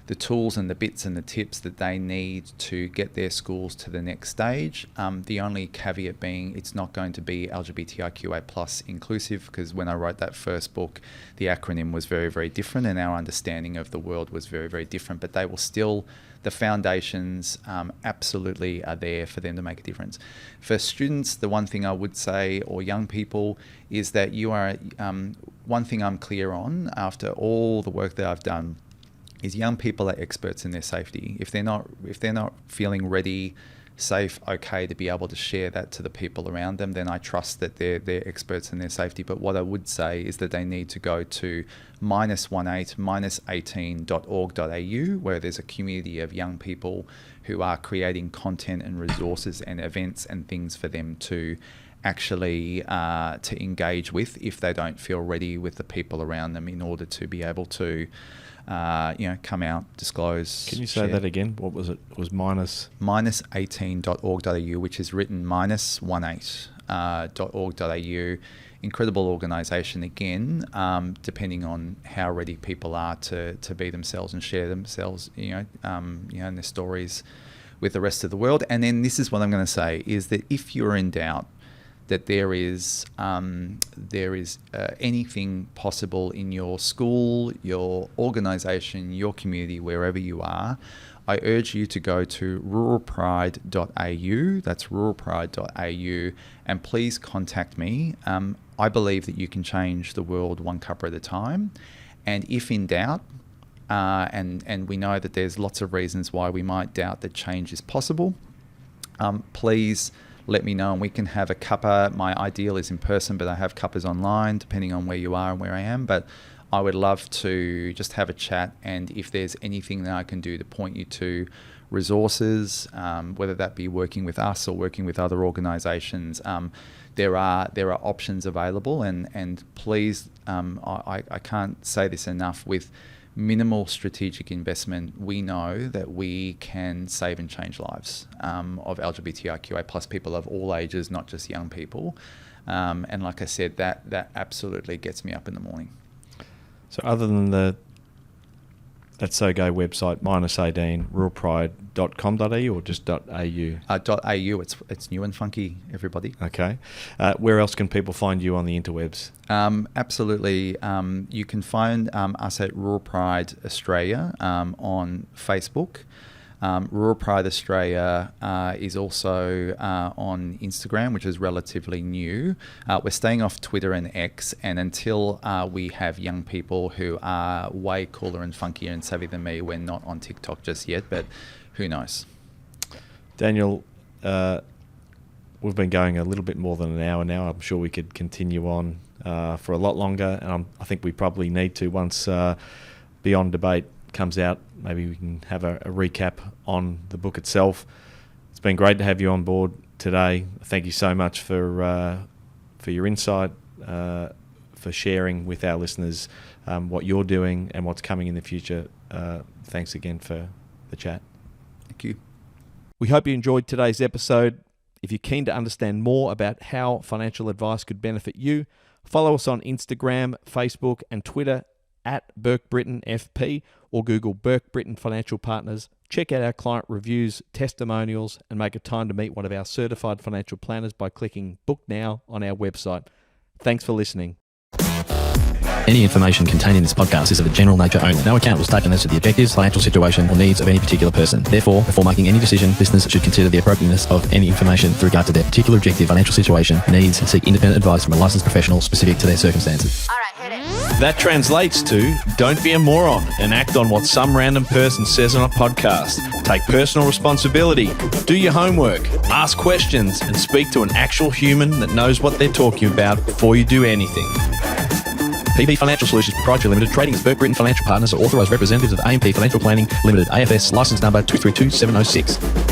the tools and the bits and the tips that they need to get their schools to the next stage. The only caveat being it's not going to be LGBTIQA plus inclusive, because when I wrote that first book, the acronym was very, very different and our understanding of the world was very, very different, but they will still, the foundations absolutely are there for them to make a difference. For students, the one thing I would say, or young people, is that you are, one thing I'm clear on after all the work that I've done is young people are experts in their safety. If they're not feeling ready, safe, okay to be able to share that to the people around them, then I trust that they're experts in their safety. But what I would say is that they need to go to -18-18.org.au, where there's a community of young people who are creating content and resources and events and things for them to actually to engage with if they don't feel ready with the people around them, in order to be able to come out, disclose. Can you say share. that again? What was it? It was -18.org.au, which is written -18.org.au. Incredible organisation again, depending on how ready people are to be themselves and share themselves, and their stories with the rest of the world. And then this is what I'm going to say, is that if you're in doubt that there is anything possible in your school, your organisation, your community, wherever you are, I urge you to go to ruralpride.au, that's ruralpride.au, and please contact me. I believe that you can change the world one cuppa at a time. And if in doubt, and we know that there's lots of reasons why we might doubt that change is possible, please let me know and we can have a cuppa. My ideal is in person, but I have cuppas online depending on where you are and where I am. But I would love to just have a chat, and if there's anything that I can do to point you to resources, whether that be working with us or working with other organisations, there are options available. And please, I can't say this enough, with minimal strategic investment, we know that we can save and change lives of LGBTIQA plus people of all ages, not just young people. And like I said, that absolutely gets me up in the morning. So other than the That SOGO website, -18ruralpride.com.au or just .au? .au. It's new and funky, everybody. Okay. Where else can people find you on the interwebs? Absolutely. You can find us at Rural Pride Australia on Facebook. Rural Pride Australia is also on Instagram, which is relatively new. We're staying off Twitter and X, and until we have young people who are way cooler and funkier and savvy than me, we're not on TikTok just yet, but who knows? Daniel, we've been going a little bit more than an hour now. I'm sure we could continue on for a lot longer, and I think we probably need to once Beyond Debate comes out. Maybe we can have a recap on the book itself. It's been great to have you on board today. Thank you so much for your insight, for sharing with our listeners what you're doing and what's coming in the future. Thanks again for the chat. Thank you. We hope you enjoyed today's episode. If you're keen to understand more about how financial advice could benefit you, follow us on Instagram, Facebook, and Twitter at Burke Britain FP, or Google Burke Britain Financial Partners. Check out our client reviews, testimonials, and make a time to meet one of our certified financial planners by clicking Book Now on our website. Thanks for listening. Any information contained in this podcast is of a general nature only. No account was taken as to the objectives, financial situation, or needs of any particular person. Therefore, before making any decision, listeners should consider the appropriateness of any information with regard to their particular objective, financial situation, needs, and seek independent advice from a licensed professional specific to their circumstances. All right, hit it. That translates to don't be a moron and act on what some random person says on a podcast. Take personal responsibility, do your homework, ask questions, and speak to an actual human that knows what they're talking about before you do anything. PB Financial Solutions Proprietary Limited, trading as Burke Britain Financial Partners, are authorised representatives of AMP Financial Planning Limited, AFS, licence number 232706.